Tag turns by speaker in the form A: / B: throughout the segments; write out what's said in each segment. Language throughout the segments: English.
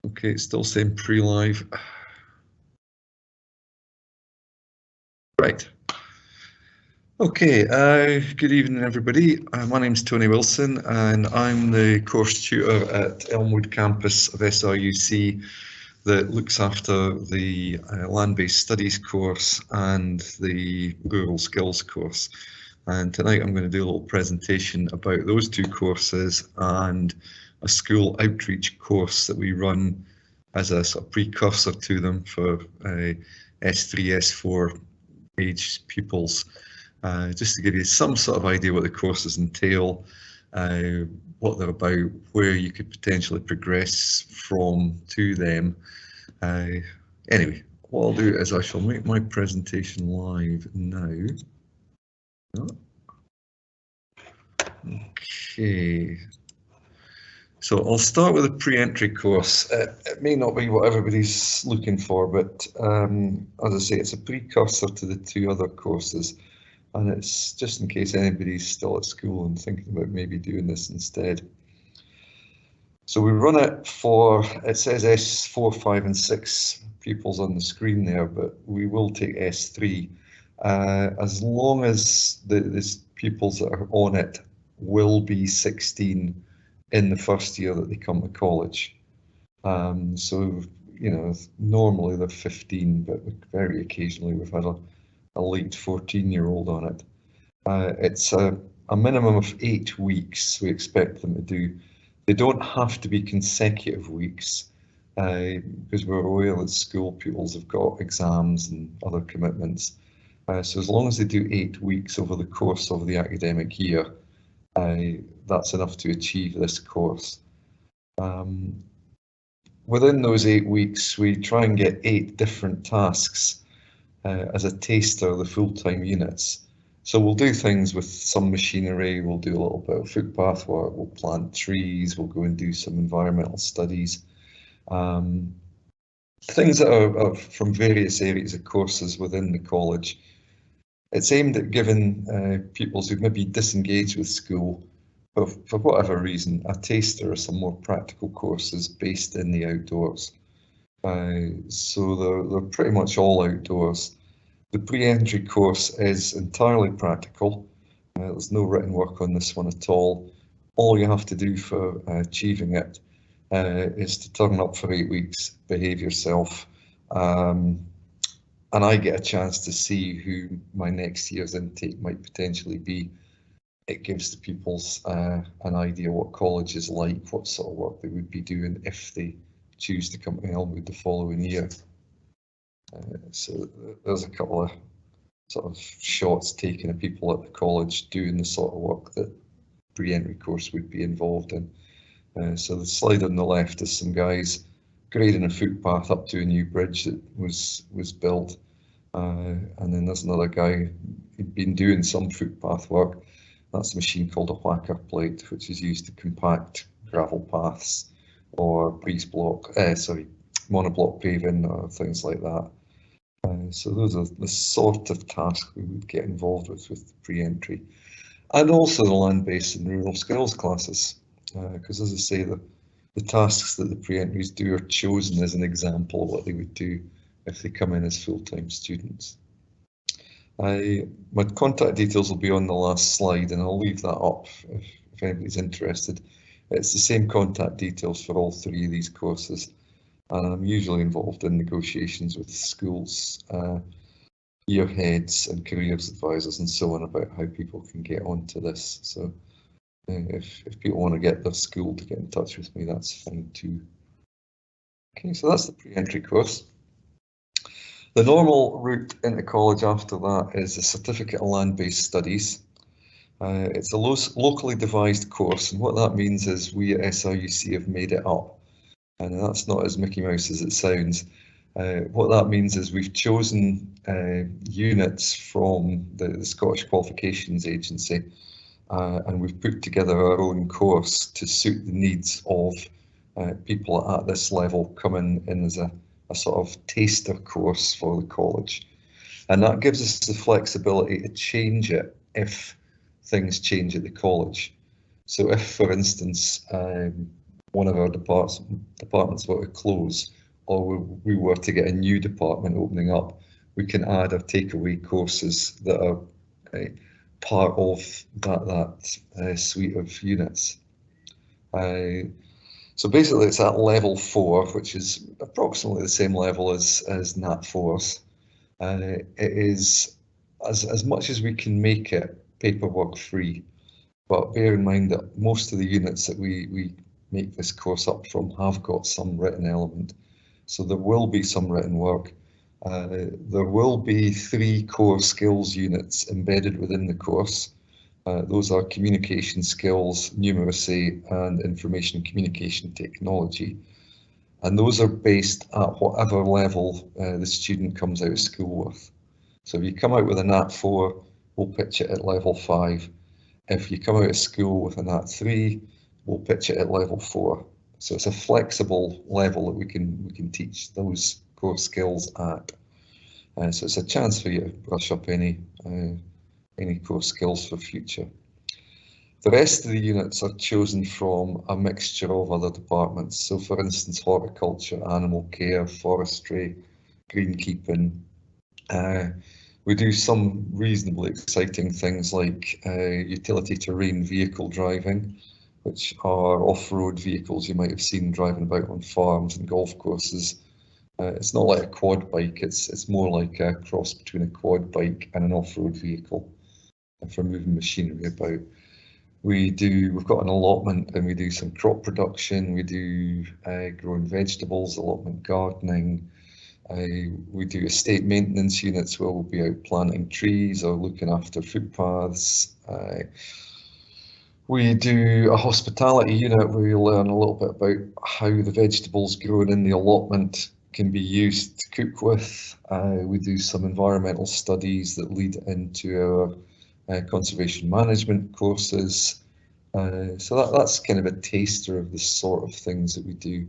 A: Okay, it's still saying pre-live. Right. Okay, good evening everybody. My name's Tony Wilson and I'm the course tutor at Elmwood campus of SRUC that looks after the land-based studies course and the rural skills course. And tonight I'm going to do a little presentation about those two courses and a school outreach course that we run as a sort of precursor to them for S3, S4 age pupils. Just to give you some sort of idea what the courses entail, what they're about, where you could potentially progress from to them. Anyway, what I'll do is I shall make my presentation live now. Okay. So I'll start with a pre-entry course. It may not be what everybody's looking for, but as I say, it's a precursor to the two other courses. And it's just in case anybody's still at school and thinking about maybe doing this instead. So we run it for, it says S4, 5 and 6 pupils on the screen there, but we will take S3 as long as the pupils that are on it will be 16 in the first year that they come to college. So, you know, normally they're 15, but very occasionally we've had a late 14-year-old on it. It's a minimum of 8 weeks we expect them to do. They don't have to be consecutive weeks because we're aware that school pupils have got exams and other commitments. So as long as they do 8 weeks over the course of the academic year, that's enough to achieve this course. Within those 8 weeks, we try and get 8 different tasks as a taster of the full-time units. So we'll do things with some machinery, we'll do a little bit of footpath work, we'll plant trees, we'll go and do some environmental studies. Things that are from various areas of courses within the college. It's aimed at giving pupils who maybe disengaged with school for whatever reason, a taster of some more practical courses based in the outdoors. So they're pretty much all outdoors. The pre-entry course is entirely practical. There's no written work on this one at all. All you have to do for achieving it is to turn up for 8 weeks, behave yourself, and I get a chance to see who my next year's intake might potentially be. It gives the pupils an idea what college is like, what sort of work they would be doing if they choose to come to Elmwood the following year. So there's a couple of sort of shots taken of people at the college doing the sort of work that pre-entry course would be involved in. So the slide on the left is some guys grading a footpath up to a new bridge that was built. And then there's another guy who'd been doing some footpath work. That's a machine called a whacker plate, which is used to compact gravel paths or monoblock paving or things like that. So those are the sort of tasks we would get involved with pre-entry, and also the land-based and rural skills classes, because as I say, the tasks that the pre-entries do are chosen as an example of what they would do if they come in as full-time students. My contact details will be on the last slide, and I'll leave that up if anybody's interested. It's the same contact details for all 3 of these courses. I'm usually involved in negotiations with schools, year heads and careers advisors and so on about how people can get onto this. So if people want to get their school to get in touch with me, that's fine too. Okay, so that's the pre-entry course. The normal route into college after that is a Certificate of Land-Based Studies. It's a locally devised course, and what that means is we at SRUC have made it up. And that's not as Mickey Mouse as it sounds. What that means is we've chosen units from the Scottish Qualifications Agency, and we've put together our own course to suit the needs of people at this level coming in as a sort of taster course for the college. And that gives us the flexibility to change it if things change at the college. So if, for instance, one of our departments were to close, or we were to get a new department opening up, we can add our takeaway courses that are part of that suite of units. So basically it's at level 4, which is approximately the same level as Nat 4's. It is, as much as we can make it, paperwork free, but bear in mind that most of the units that we make this course up from have got some written element. So there will be some written work. There will be 3 core skills units embedded within the course. Those are communication skills, numeracy, and information communication technology. And those are based at whatever level the student comes out of school with. So if you come out with a Nat 4, we'll pitch it at level 5. If you come out of school with a Nat 3, we'll pitch it at level 4. So it's a flexible level that we can teach those core skills at. So it's a chance for you to brush up any core skills for future. The rest of the units are chosen from a mixture of other departments. So for instance, horticulture, animal care, forestry, greenkeeping. We do some reasonably exciting things like utility terrain vehicle driving, which are off-road vehicles you might have seen driving about on farms and golf courses. It's not like a quad bike, it's more like a cross between a quad bike and an off-road vehicle for moving machinery about. We've got an allotment and we do some crop production, we do growing vegetables, allotment gardening. We do estate maintenance units where we'll be out planting trees or looking after footpaths. We do a hospitality unit where you learn a little bit about how the vegetables grown in the allotment can be used to cook with. We do some environmental studies that lead into our conservation management courses. So that's kind of a taster of the sort of things that we do.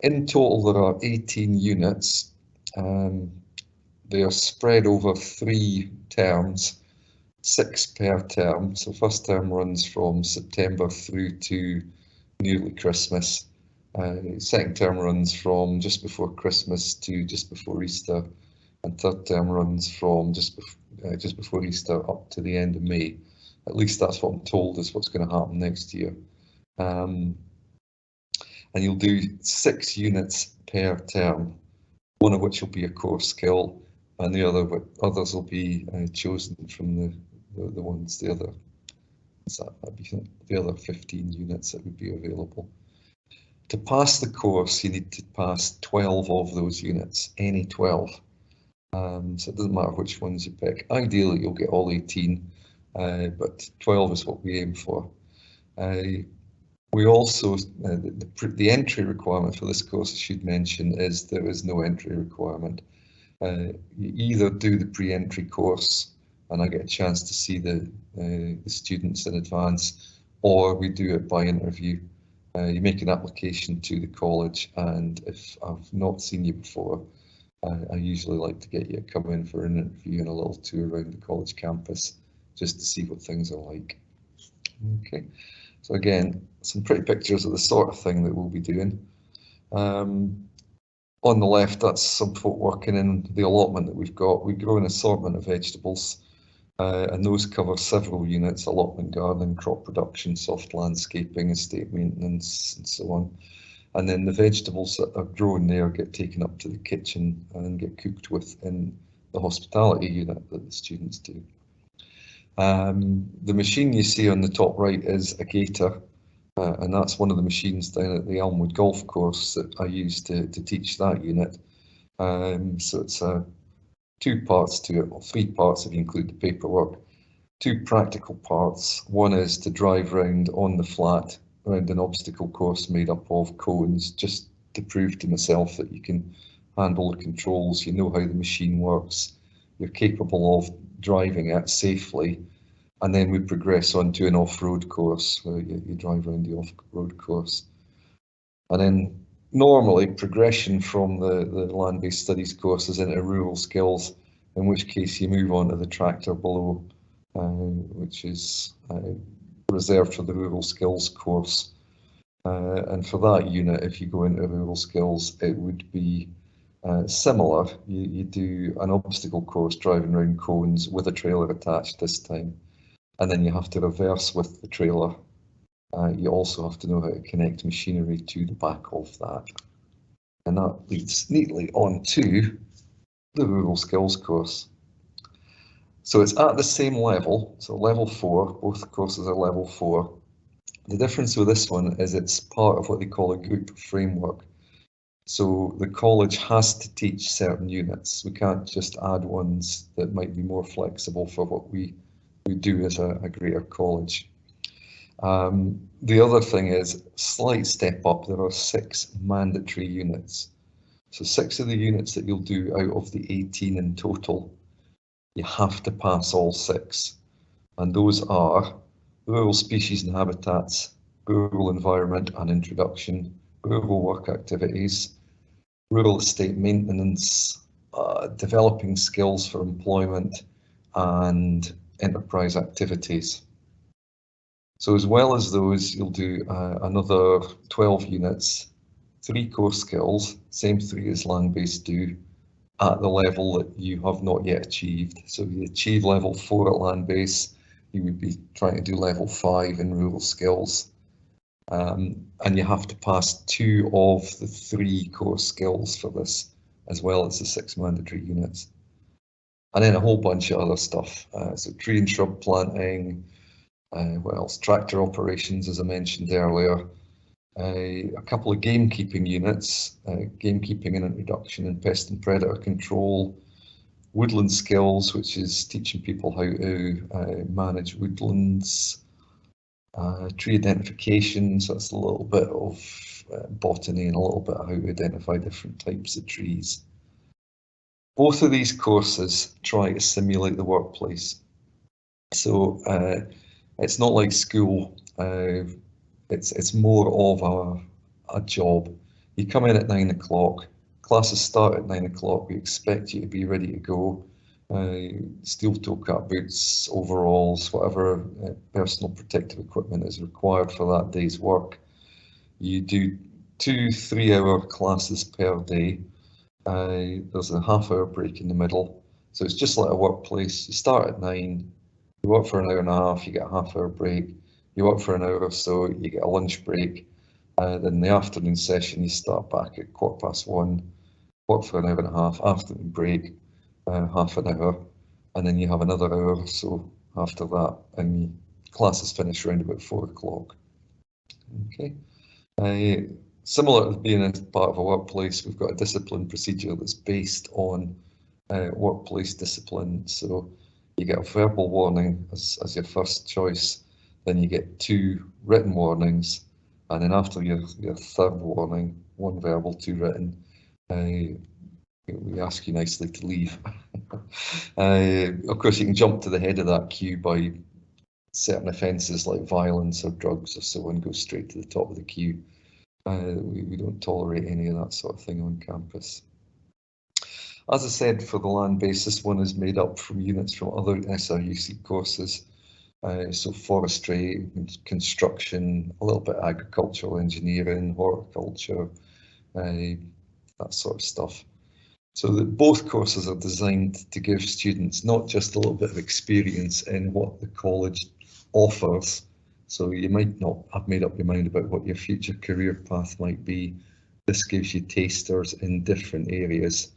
A: In total, there are 18 units. They are spread over 3 terms, 6 per term. So first term runs from September through to nearly Christmas. Second term runs from just before Christmas to just before Easter, and third term runs from just before Easter up to the end of May. At least that's what I'm told is what's going to happen next year. And you'll do 6 units per term, one of which will be a core skill, and the others will be chosen from the other 15 units that would be available. To pass the course, you need to pass 12 of those units, any 12. So it doesn't matter which ones you pick. Ideally, you'll get all 18, but 12 is what we aim for. We also, the entry requirement for this course, I should mention, is there is no entry requirement. You either do the pre-entry course, and I get a chance to see the students in advance, or we do it by interview. You make an application to the college, and if I've not seen you before, I usually like to get you to come in for an interview and a little tour around the college campus, just to see what things are like. Okay. So again, some pretty pictures of the sort of thing that we'll be doing. On the left, that's some folk working in the allotment that we've got. We grow an assortment of vegetables, and those cover several units: allotment gardening, crop production, soft landscaping, estate maintenance, and so on. And then the vegetables that are grown there get taken up to the kitchen and get cooked with in the hospitality unit that the students do. The machine you see on the top right is a gator, and that's one of the machines down at the Elmwood golf course that I use to teach that unit. So it's 2 parts to it, or 3 parts if you include the paperwork. 2 practical parts. One is to drive round on the flat around an obstacle course made up of cones, just to prove to myself that you can handle the controls, you know how the machine works, you're capable of driving it safely. And then we progress on to an off-road course where you drive around the off-road course. And then normally progression from the land-based studies courses into rural skills, in which case you move on to the tractor below, which is reserved for the rural skills course. And for that unit, if you go into rural skills, it would be similar. You do an obstacle course driving around cones with a trailer attached this time, and then you have to reverse with the trailer. You also have to know how to connect machinery to the back of that. And that leads neatly on to the rural skills course. So it's at the same level, so level 4, both courses are level 4. The difference with this one is it's part of what they call a group framework. So the college has to teach certain units. We can't just add ones that might be more flexible for what we do as a greater college. The other thing is, slight step up, there are 6 mandatory units. So 6 of the units that you'll do out of the 18 in total, you have to pass all 6. And those are rural species and habitats, rural environment and introduction, rural work activities, rural estate maintenance, developing skills for employment, and enterprise activities. So as well as those, you'll do another 12 units, 3 core skills, same 3 as land-based do, at the level that you have not yet achieved. So if you achieve level 4 at land-based, you would be trying to do level 5 in rural skills. And you have to pass 2 of the 3 core skills for this, as well as the 6 mandatory units. And then a whole bunch of other stuff. So tree and shrub planting, what else? Tractor operations, as I mentioned earlier. A couple of gamekeeping units, gamekeeping and introduction and pest and predator control, woodland skills, which is teaching people how to manage woodlands, tree identification, so it's a little bit of botany and a little bit of how to identify different types of trees. Both of these courses try to simulate the workplace. So it's not like school. It's more of a job. You come in at 9 o'clock, classes start at 9 o'clock, we expect you to be ready to go. Steel-toe cat boots, overalls, whatever personal protective equipment is required for that day's work. You do 2 3-hour classes per day. There's a half-hour break in the middle. So it's just like a workplace. You start at 9, you work for an hour and a half, you get a half-hour break. You work for an hour or so, you get a lunch break. Then the afternoon session, you start back at 1:15, work for an hour and a half, afternoon break, half an hour, and then you have another hour or so after that, and classes finish around about 4 o'clock. Okay. Similar to being a part of a workplace, we've got a discipline procedure that's based on workplace discipline. So you get a verbal warning as your first choice. Then you get 2 written warnings, and then after your 3rd warning, 1 verbal, 2 written, we ask you nicely to leave. Of course, you can jump to the head of that queue by certain offences like violence or drugs or so on, go straight to the top of the queue. We don't tolerate any of that sort of thing on campus. As I said, for the land-based, this one is made up from units from other SRUC courses. So forestry, construction, a little bit of agricultural engineering, horticulture, that sort of stuff. So that both courses are designed to give students not just a little bit of experience in what the college offers. So you might not have made up your mind about what your future career path might be. This gives you tasters in different areas.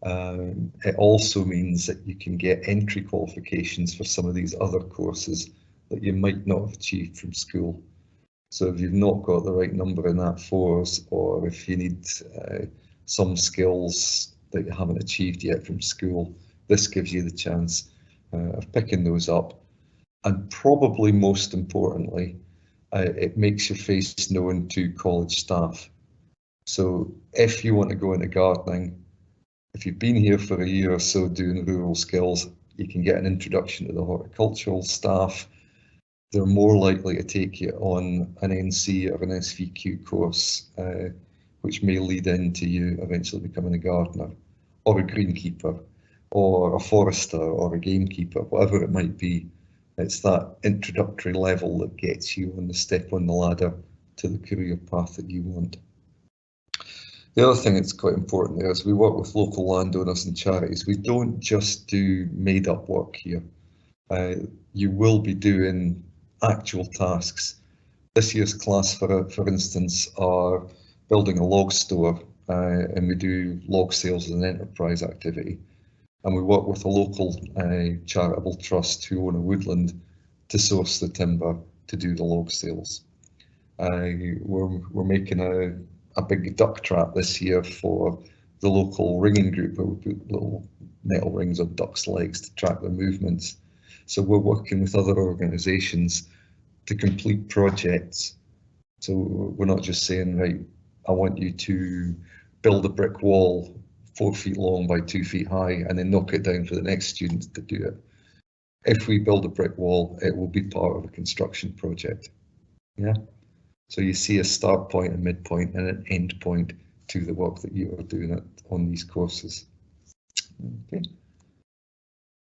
A: It also means that you can get entry qualifications for some of these other courses that you might not have achieved from school. So if you've not got the right number in that 4s, or if you need some skills that you haven't achieved yet from school, this gives you the chance of picking those up. And probably most importantly, it makes your face known to college staff. So if you want to go into gardening, if you've been here for a year or so doing rural skills, you can get an introduction to the horticultural staff. They're more likely to take you on an NC or an SVQ course, which may lead into you eventually becoming a gardener, or a greenkeeper, or a forester, or a gamekeeper, whatever it might be. It's that introductory level that gets you on the step on the ladder to the career path that you want. The other thing that's quite important there is we work with local landowners and charities. We don't just do made-up work here. You will be doing actual tasks. This year's class, for instance, are building a log store, and we do log sales as an enterprise activity. And we work with a local charitable trust who own a woodland to source the timber to do the log sales. We're making a big duck trap this year for the local ringing group, where we put little metal rings on ducks' legs to track their movements. So we're working with other organisations to complete projects. So we're not just saying, right, I want you to build a brick wall 4 feet long by 2 feet high and then knock it down for the next student to do it. If we build a brick wall, it will be part of a construction project. Yeah. So you see a start point, a midpoint, and an end point to the work that you are doing on these courses. Okay.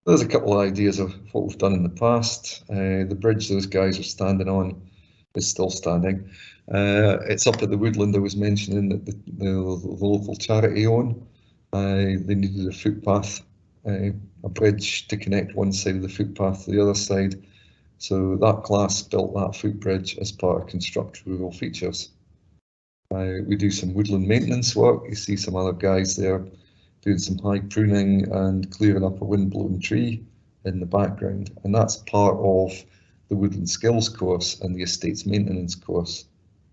A: There's a couple of ideas of what we've done in the past. The bridge those guys are standing on is still standing. It's up at the woodland I was mentioning that the local charity own. They needed a footpath, a bridge to connect one side of the footpath to the other side. So that class built that footbridge as part of Construct Rural Features. We do some woodland maintenance work. You see some other guys there doing some high pruning and clearing up a wind-blown tree in the background. And that's part of the woodland skills course and the estates maintenance course.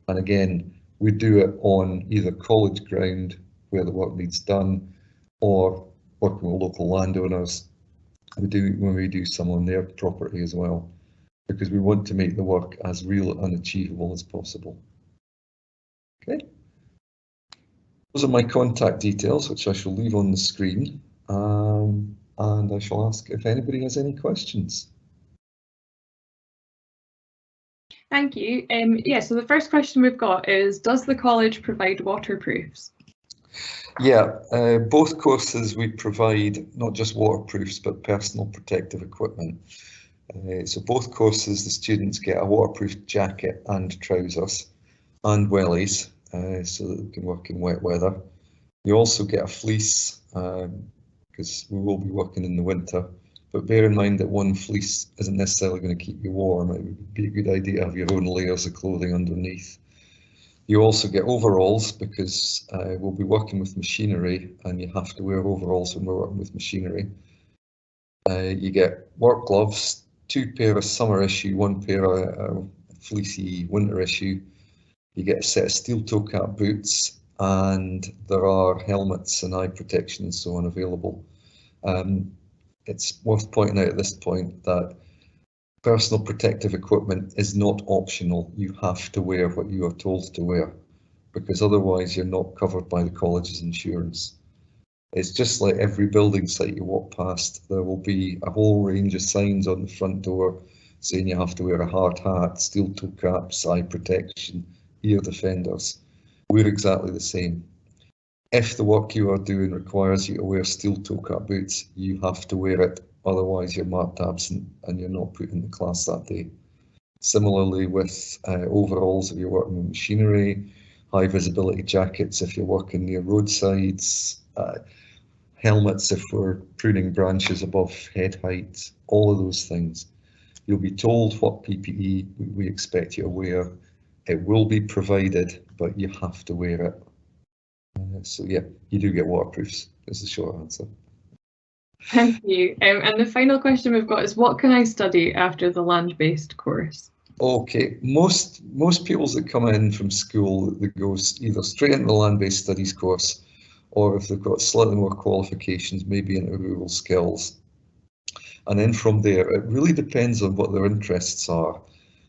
A: And again, we do it on either college ground where the work needs done, or working with local landowners. When we do some on their property as well, because we want to make the work as real and achievable as possible. Okay. Those are my contact details, which I shall leave on the screen, and I shall ask if anybody has any questions.
B: Thank you. Yeah, so the first question we've got is, does the college provide waterproofs?
A: Yeah, both courses we provide not just waterproofs, but personal protective equipment. So both courses, the students get a waterproof jacket and trousers and wellies, so that they can work in wet weather. You also get a fleece, because we will be working in the winter, but bear in mind that one fleece isn't necessarily going to keep you warm. It would be a good idea to have your own layers of clothing underneath. You also get overalls, because we'll be working with machinery and you have to wear overalls when we're working with machinery. You get work gloves, 2 pair of summer issue, 1 pair of fleecy winter issue. You get a set of steel toe cap boots, and there are helmets and eye protection and so on available. It's worth pointing out at this point that personal protective equipment is not optional. You have to wear what you are told to wear, because otherwise you're not covered by the college's insurance. It's just like every building site you walk past, there will be a whole range of signs on the front door saying you have to wear a hard hat, steel toe caps, eye protection, ear defenders. We're exactly the same. If the work you are doing requires you to wear steel toe cap boots, you have to wear it, otherwise you're marked absent and you're not put in the class that day. Similarly with overalls if you're working with machinery, high visibility jackets if you're working near roadsides, helmets if we're pruning branches above head height, all of those things. You'll be told what PPE we expect you to wear. It will be provided, but you have to wear it. So yeah, you do get waterproofs, is the short answer.
B: Thank you. And the final question we've got is, what can I study after the land-based course?
A: Okay, most pupils that come in from school, they go either straight into the land-based studies course, or if they've got slightly more qualifications, maybe into rural skills. And then from there, it really depends on what their interests are.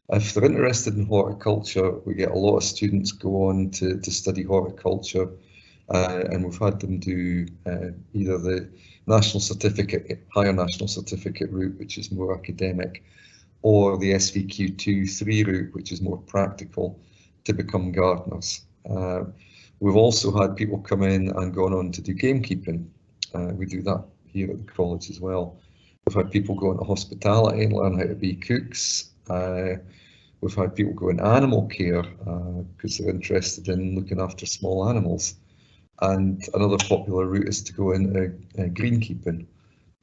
A: If they're interested in horticulture, we get a lot of students go on to study horticulture, and we've had them do either the national certificate, higher national certificate route, which is more academic, or the SVQ2-3 route, which is more practical, to become gardeners. We've also had people come in and gone on to do gamekeeping. We do that here at the college as well. We've had people go into hospitality and learn how to be cooks. We've had people go in animal care because they're interested in looking after small animals. And another popular route is to go into greenkeeping.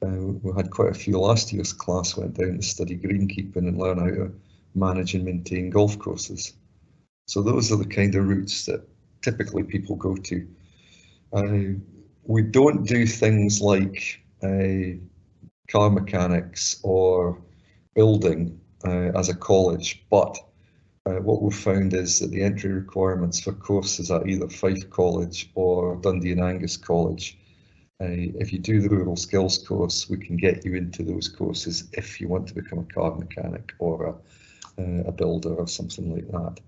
A: We had quite a few last year's class went down to study greenkeeping and learn how to manage and maintain golf courses. So those are the kind of routes that typically people go to. We don't do things like car mechanics or building as a college, but what we've found is that the entry requirements for courses at either Fife College or Dundee and Angus College, if you do the rural skills course, we can get you into those courses if you want to become a car mechanic or a builder or something like that.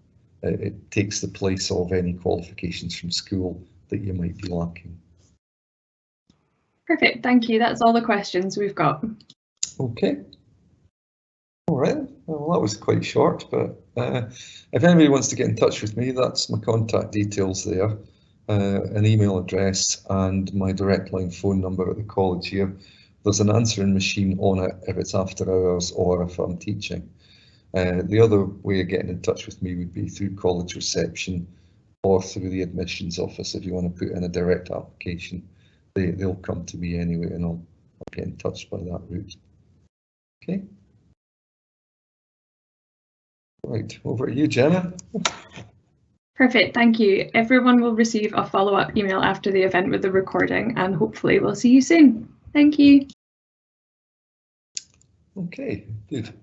A: It takes the place of any qualifications from school that you might be lacking.
B: Perfect, thank you. That's all the questions we've got. Okay.
A: All right, well, that was quite short, but if anybody wants to get in touch with me, that's my contact details there, an email address and my direct line phone number at the college here. There's an answering machine on it if it's after hours or if I'm teaching. The other way of getting in touch with me would be through college reception or through the admissions office. If you want to put in a direct application, they'll come to me anyway, and I'll get in touch by that route. Okay. Right, over to you, Gemma.
B: Perfect, thank you. Everyone will receive a follow-up email after the event with the recording, and hopefully we'll see you soon. Thank you.
A: Okay, good.